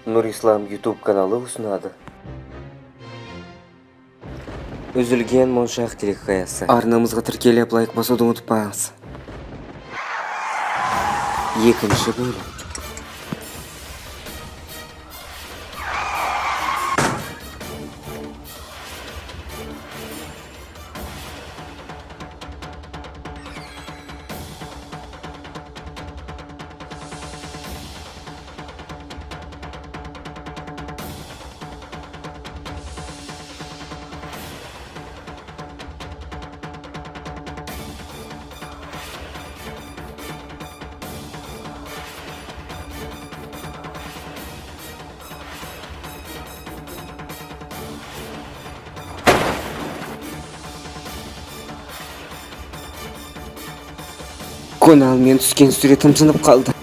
Нурислам YouTube каналы ұсынады. Үзілген моншақ телехикаясы. Арнамызға тіркеліп лайк басуды ұмытпаңыз. Екінші бөлім. Конал мен түскен суретім сынып қалды.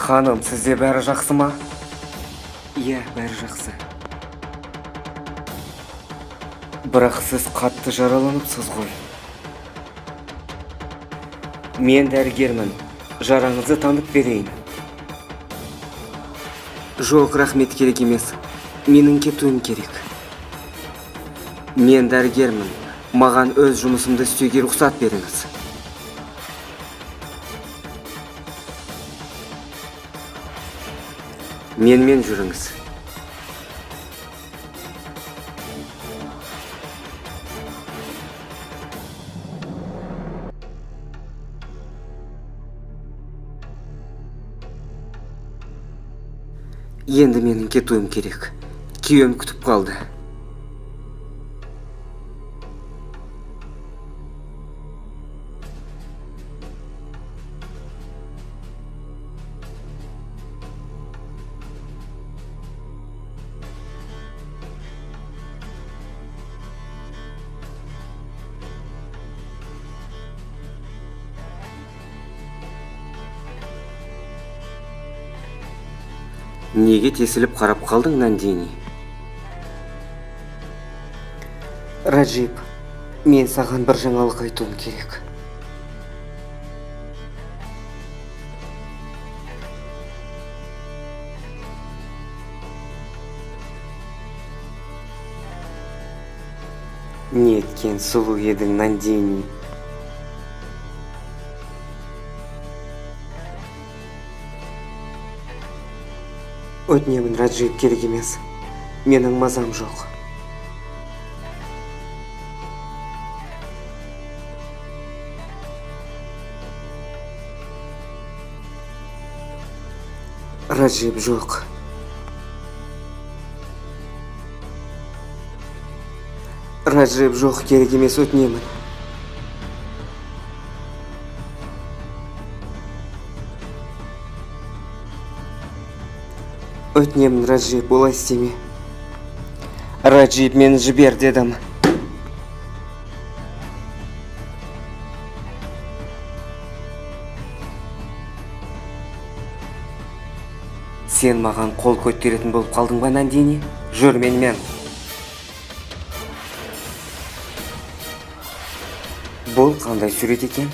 Ханым, сізде бәрі жақсы ма? Иә, бәрі жақсы. Бірақ сіз қатты жараланыпсыз ғой. Мен дәрігермін. Жараңызды танып берейін. Жоқ, рахмет, керек емес. Менің кетуім керек. Мен дәрігермін. Маған өз жұмысымды істеуге рұқсат беріңіз. Менімен жүріңіз. Енді менің кетуім керек. Күйеуім күтіп қалды. Неге тесіліп қарап қалдың, Нандини? Раджип, мен саған бір жаңалық айтуым керек. Неткен сұлу едің, Нандини. Өтінемін, Раджип, керек емес. Менің мазам жоқ. Раджип, жоқ. Раджип, жоқ, керек емес, өтінемін. Өтінемін, Раджип, олай істеме. Раджип, мені жібер, дедім. Сен маған қол көтеретін болып қалдың ба, Нандини? Жүр менімен. Бұл қандай сурет екен?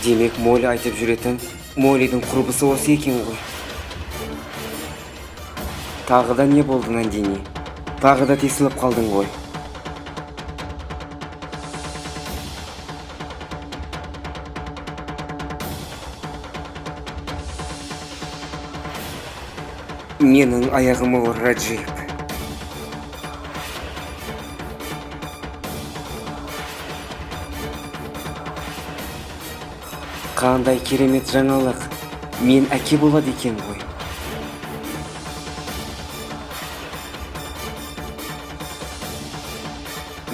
Демек Молли айтып жүретін Моллидің құрбысы осы екен ғой. Тағы да не болды, Нандини? Тағы да тесіліп қалдың ғой. Менің аяғым ауыр, Раджип. Қандай керемет жаңалық. Мен әке болады екен ғой.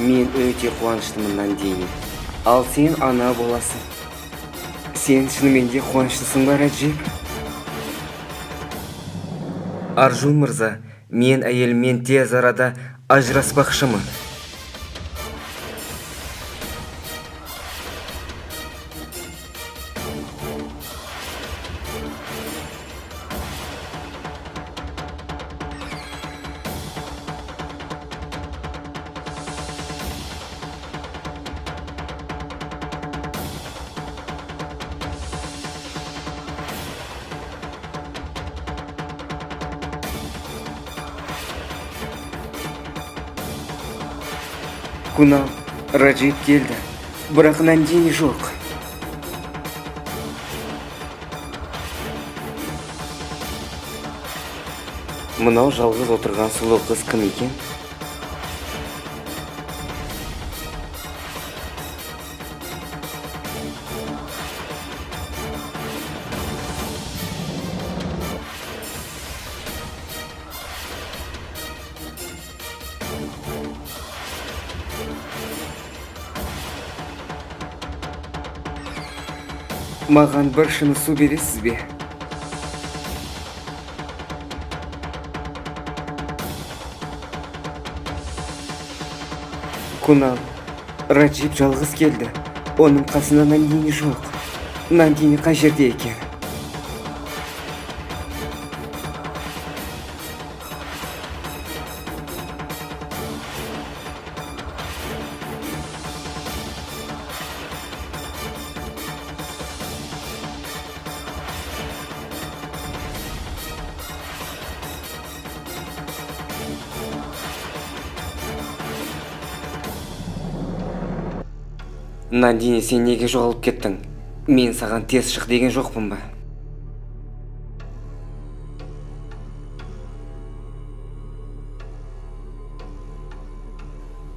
Мен өте қуаныштымын, Нандини. Ал сен ана боласың. Сен шынымен де қуаныштысың ба, Раджип? Аржун мырза, мен әйеліммен тез арада ажыраспақшымын. Кунал, Раджип келді, бірақ Нандини жоқ. Мынау жалғыз отырған сұлу қыз кім екен? Маған бір шыны су бересіз бе? Кунал, Раджип жалғыз келді. Оның қасында Нандини жоқ. Нандини қай жерде екен? Нандини, сен неге жоғалып кеттің? Мен саған тез шық деген жоқпын ба?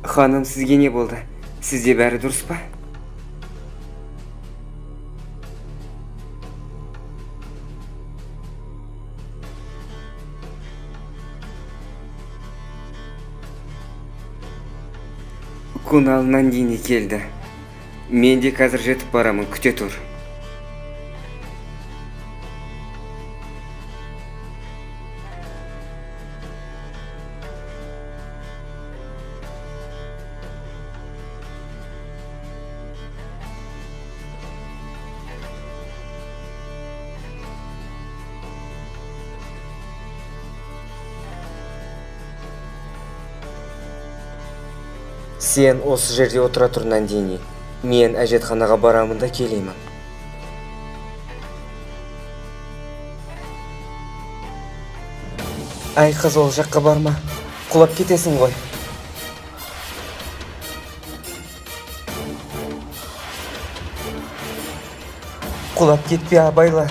Ханым, сізге не болды? Сізде бәрі дұрыс па? Кунал, Нандини келді. Мен де қазір жетіп барамын, күте тұр. Сен осы жерде отыра тұр, Нандини. Мен әжетханаға барамын да келеймін. Ай қыз, ол жаққа барма. Құлап кетесің ғой. Құлап кетпе, абайла.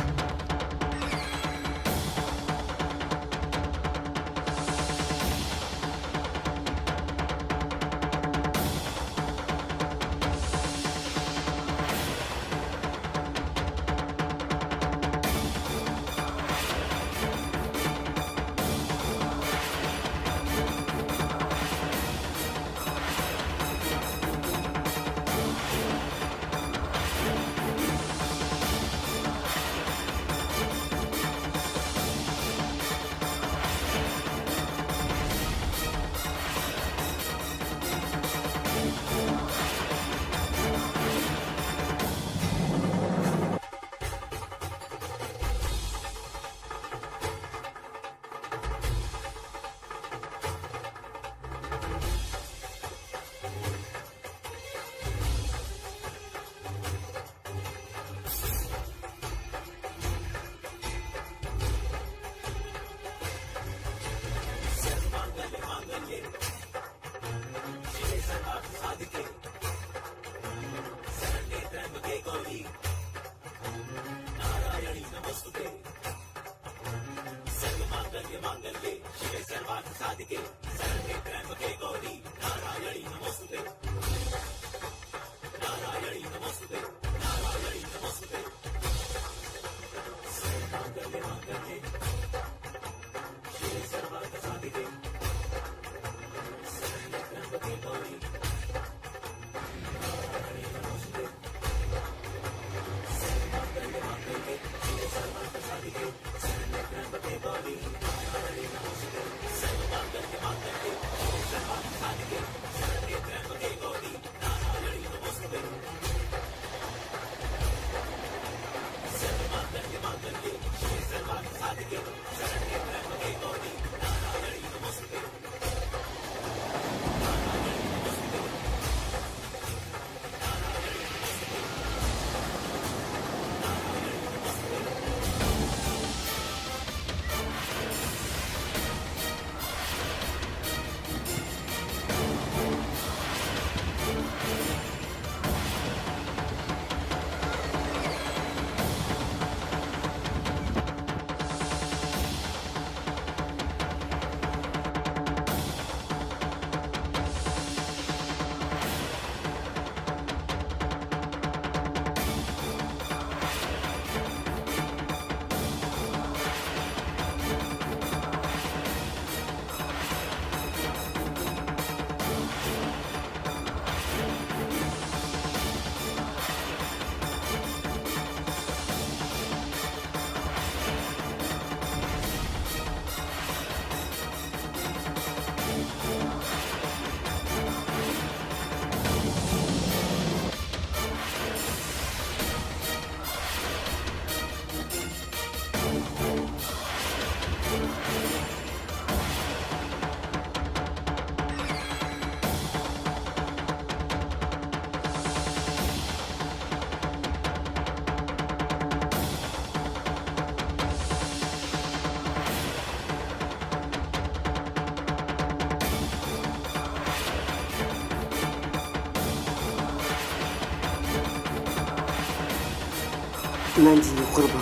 Nandini kurban.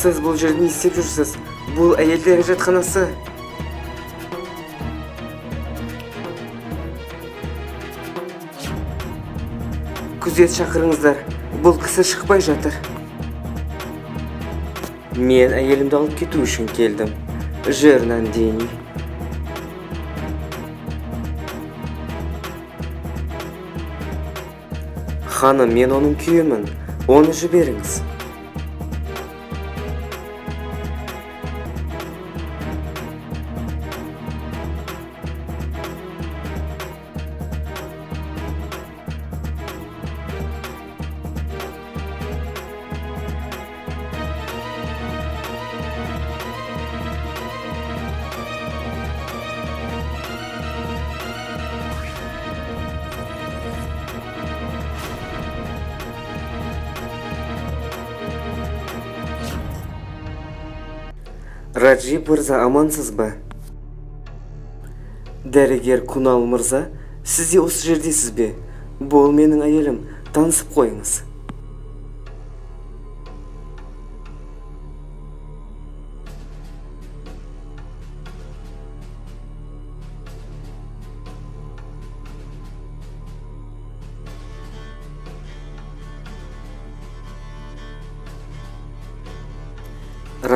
Siz bu жерде не істеп жүрсіз? Бұл әйелдер жатақханасы. Күзет шақырыңыздар. Бұл кісі шықпай жатыр. Мен әйелімді алып кету үшін келдім. Жер Нандини. Ханым, мен оның күйеуімін. Оны жіберіңіз. Раджип мырза, амансыз ба? Дәрігер Кунал мырза, сіз де осы жердесіз бе? Бұл менің әйелім, танысып қойыңыз.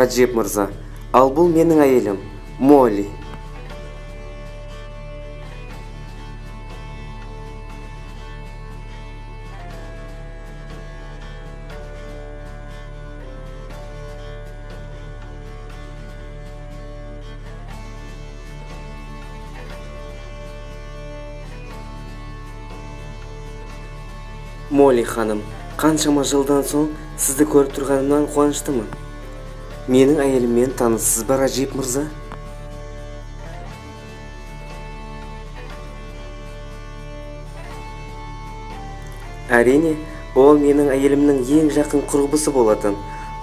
Раджеп мырза, ал бұл менің әйелім, Молли. Молли ханым, қаншама жылдан соң сізді көріп тұрғанымнан қуаныштымын. Менің әйеліммен таныссыз ба, Раджеп мырза? Әрине, ол менің әйелімнің ең жақын құрбысы болатын,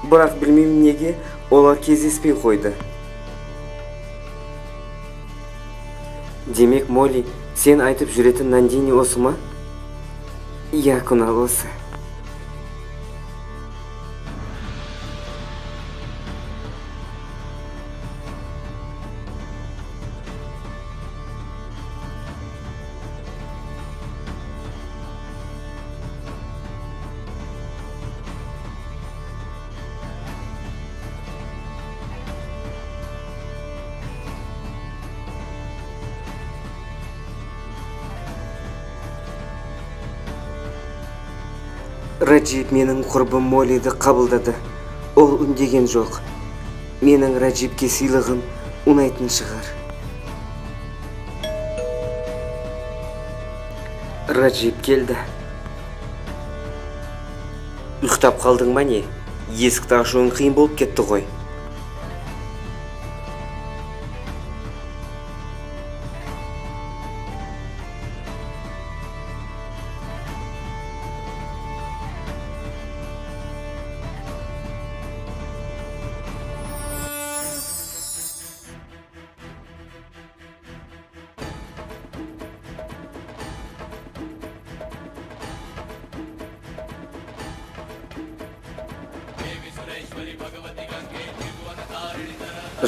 бірақ білмеймін неге олар кездеспей қойды. Демек, Молли, сен айтып жүретін Нандини осы ма? Иә, күнал осы. Раджеп менің құрбым Моллиді қабылдады. Ол үндеген жоқ. Менің Раджепке сыйлығым ұнайтын шығар. Раджеп келді. Ұйықтап қалдың ба не? Есікті ашуың қиын болып кетті ғой.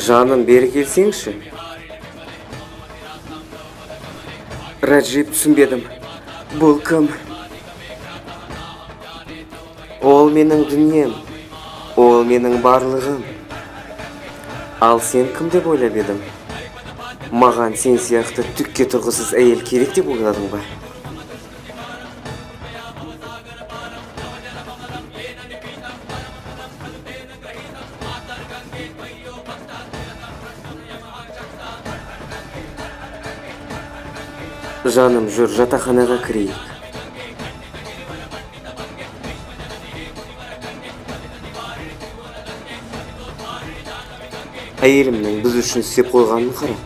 Жаным, бері келсеңші. Раджеп, түсінбедім. Бұл кім? Ол менің дүнием. Ол менің барлығым. Ал сен кім деп ойлап едің? Маған сен сияқты түкке тұрғысыз әйел керек деп ойладың ба? Жаным, жүр, жатақханаға кірейік. Әйелімнің біз үшін істеп қойғанын қара.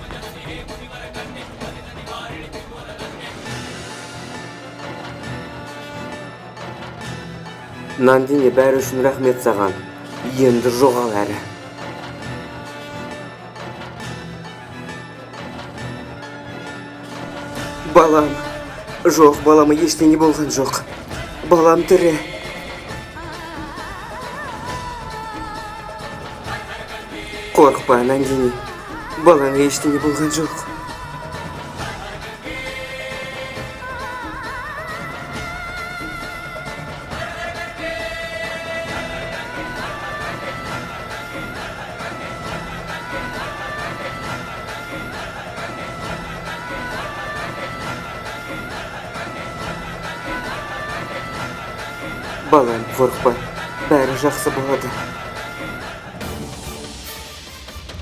Нандини, бәрі үшін рахмет саған. Енді жоғал әрі. Балам, жоқ, балама ештеңе болған жоқ. Балам тірі. Қорықпа, Нандини, балаңа ештеңе болған жоқ. Балам, қорықпа, бәрі жақсы болады.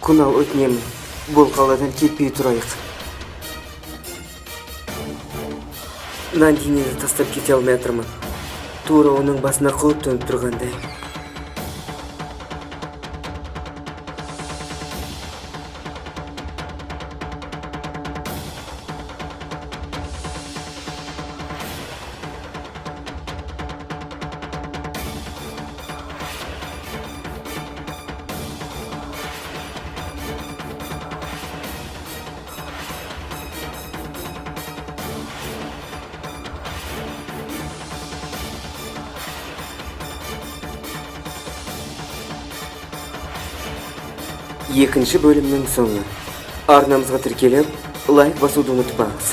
Күнал, өтінемін, бұл қаладан кетпей тұрайық. Нандиниді тастап кете алмай жатырмын. Тура оның басына қауіп төніп тұрғандай. Екінші бөлімнің соңы. Арнамызға тіркеліп, лайк басуды ұмытпаңыз.